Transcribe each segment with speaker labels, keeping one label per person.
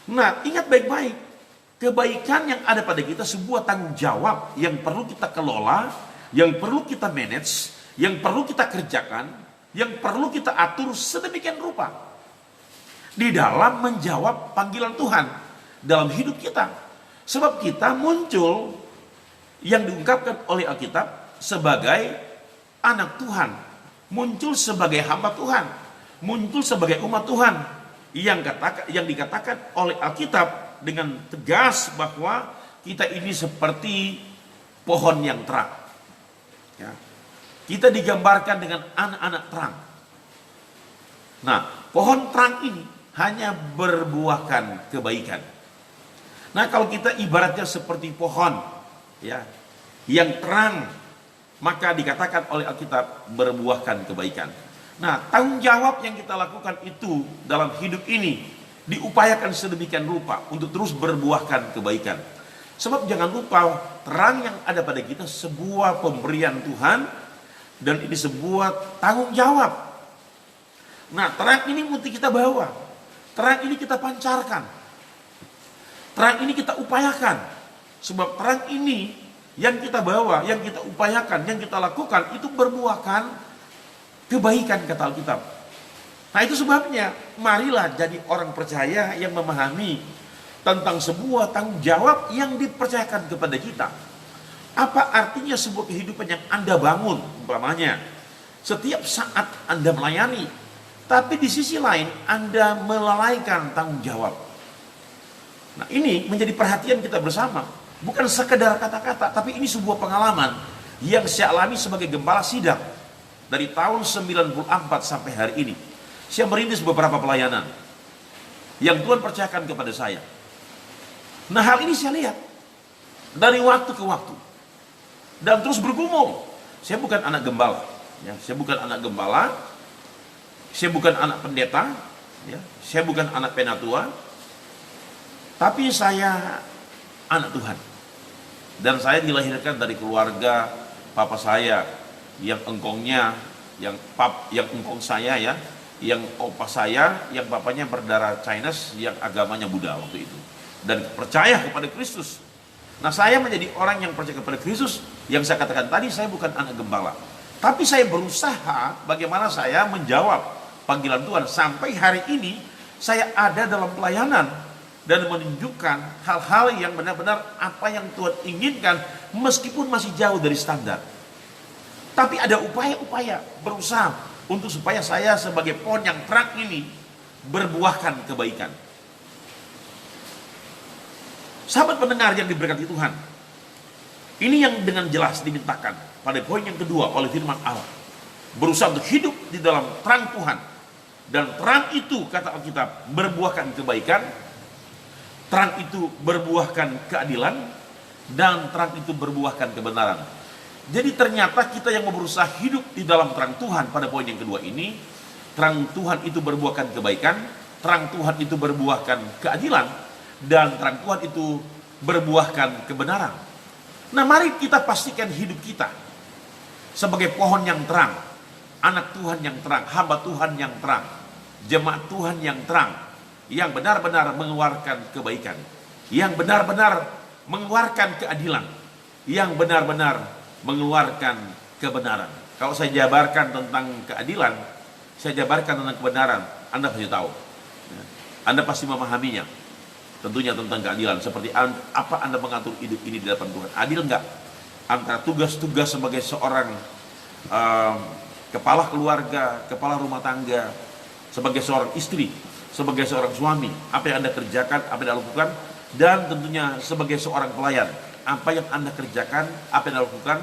Speaker 1: Nah, ingat baik-baik, kebaikan yang ada pada kita sebuah tanggung jawab yang perlu kita kelola, yang perlu kita manage, yang perlu kita kerjakan, yang perlu kita atur sedemikian rupa di dalam menjawab panggilan Tuhan dalam hidup kita. Sebab kita muncul yang diungkapkan oleh Alkitab sebagai anak Tuhan, muncul sebagai hamba Tuhan, muncul sebagai umat Tuhan, yang dikatakan oleh Alkitab dengan tegas bahwa kita ini seperti pohon yang terang. Ya. Kita digambarkan dengan anak-anak terang. Nah, pohon terang ini hanya berbuahkan kebaikan. Nah, kalau kita ibaratnya seperti pohon, ya, yang terang, maka dikatakan oleh Alkitab berbuahkan kebaikan. Nah, tanggung jawab yang kita lakukan itu dalam hidup ini diupayakan sedemikian rupa untuk terus berbuahkan kebaikan. Sebab jangan lupa, terang yang ada pada kita sebuah pemberian Tuhan, dan ini sebuah tanggung jawab. Nah, terang ini mesti kita bawa, terang ini kita pancarkan, terang ini kita upayakan. Sebab terang ini yang kita bawa, yang kita upayakan, yang kita lakukan, itu berbuahkan kebaikan, kata Alkitab. Nah, itu sebabnya marilah jadi orang percaya yang memahami tentang sebuah tanggung jawab yang dipercayakan kepada kita. Apa artinya sebuah kehidupan yang Anda bangun, umpamanya setiap saat Anda melayani, tapi di sisi lain Anda melalaikan tanggung jawab. Nah, ini menjadi perhatian kita bersama. Bukan sekedar kata-kata, tapi ini sebuah pengalaman yang saya alami sebagai gembala sidang dari tahun 94 sampai hari ini. Saya merintis beberapa pelayanan yang Tuhan percayakan kepada saya. Nah, hal ini saya lihat dari waktu ke waktu dan terus bergumul. Saya bukan anak gembala, ya. Saya bukan anak gembala, saya bukan anak pendeta, ya. Saya bukan anak penatua, tapi saya anak Tuhan. Dan saya dilahirkan dari keluarga papa saya yang engkongnya, yang engkong saya, ya, yang opa saya, yang bapaknya berdarah Chinese, yang agamanya Buddha waktu itu, dan percaya kepada Kristus. Nah, saya menjadi orang yang percaya kepada Kristus. Yang saya katakan tadi, saya bukan anak gembala, tapi saya berusaha bagaimana saya menjawab panggilan Tuhan. Sampai hari ini saya ada dalam pelayanan dan menunjukkan hal-hal yang benar-benar apa yang Tuhan inginkan, meskipun masih jauh dari standar. Tapi ada upaya-upaya berusaha untuk supaya saya sebagai pohon yang terang ini berbuahkan kebaikan. Sahabat pendengar yang diberkati Tuhan, ini yang dengan jelas dimintakan pada poin yang kedua oleh firman Allah. Berusaha untuk hidup di dalam terang Tuhan. Dan terang itu, kata Alkitab, berbuahkan kebaikan. Terang itu berbuahkan keadilan. Dan terang itu berbuahkan kebenaran. Jadi ternyata kita yang berusaha hidup di dalam terang Tuhan pada poin yang kedua ini, terang Tuhan itu berbuahkan kebaikan, terang Tuhan itu berbuahkan keadilan, dan terang Tuhan itu berbuahkan kebenaran. Nah, mari kita pastikan hidup kita sebagai pohon yang terang, anak Tuhan yang terang, hamba Tuhan yang terang, jemaat Tuhan yang terang, yang benar-benar mengeluarkan kebaikan, yang benar-benar mengeluarkan keadilan, yang benar-benar mengeluarkan kebenaran. Kalau saya jabarkan tentang keadilan, saya jabarkan tentang kebenaran, Anda pasti tahu, Anda pasti memahaminya. Tentunya tentang keadilan, seperti apa Anda mengatur hidup ini di hadapan Tuhan. Adil enggak antara tugas-tugas sebagai seorang kepala keluarga, kepala rumah tangga, sebagai seorang istri, sebagai seorang suami, apa yang Anda kerjakan, apa yang Anda lakukan, dan tentunya sebagai seorang pelayan, apa yang Anda kerjakan, apa yang Anda lakukan.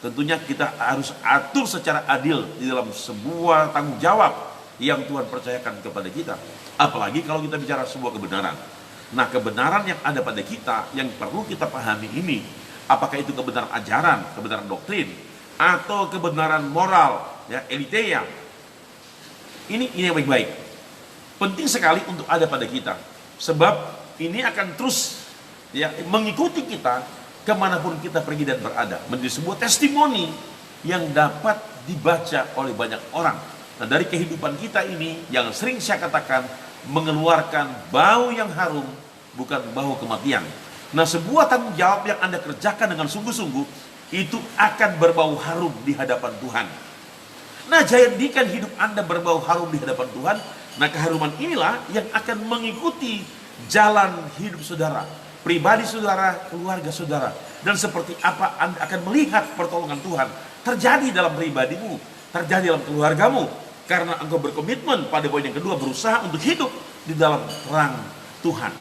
Speaker 1: Tentunya kita harus atur secara adil di dalam sebuah tanggung jawab yang Tuhan percayakan kepada kita. Apalagi kalau kita bicara sebuah kebenaran. Nah, kebenaran yang ada pada kita yang perlu kita pahami ini, apakah itu kebenaran ajaran, kebenaran doktrin, atau kebenaran moral, ya, eliteia. Ini yang baik-baik. Penting sekali untuk ada pada kita, sebab ini akan terus, ya, mengikuti kita kemanapun kita pergi dan berada, menjadi sebuah testimoni yang dapat dibaca oleh banyak orang. Nah, dari kehidupan kita ini yang sering saya katakan mengeluarkan bau yang harum bukan bahu kematian. Nah, sebuah tanggung jawab yang Anda kerjakan dengan sungguh-sungguh, itu akan berbau harum di hadapan Tuhan. Nah, jadikan hidup Anda berbau harum di hadapan Tuhan. Nah, keharuman inilah yang akan mengikuti jalan hidup saudara, pribadi saudara, keluarga saudara. Dan seperti apa Anda akan melihat pertolongan Tuhan terjadi dalam pribadimu, terjadi dalam keluargamu, karena engkau berkomitmen pada poin yang kedua, berusaha untuk hidup di dalam terang Tuhan.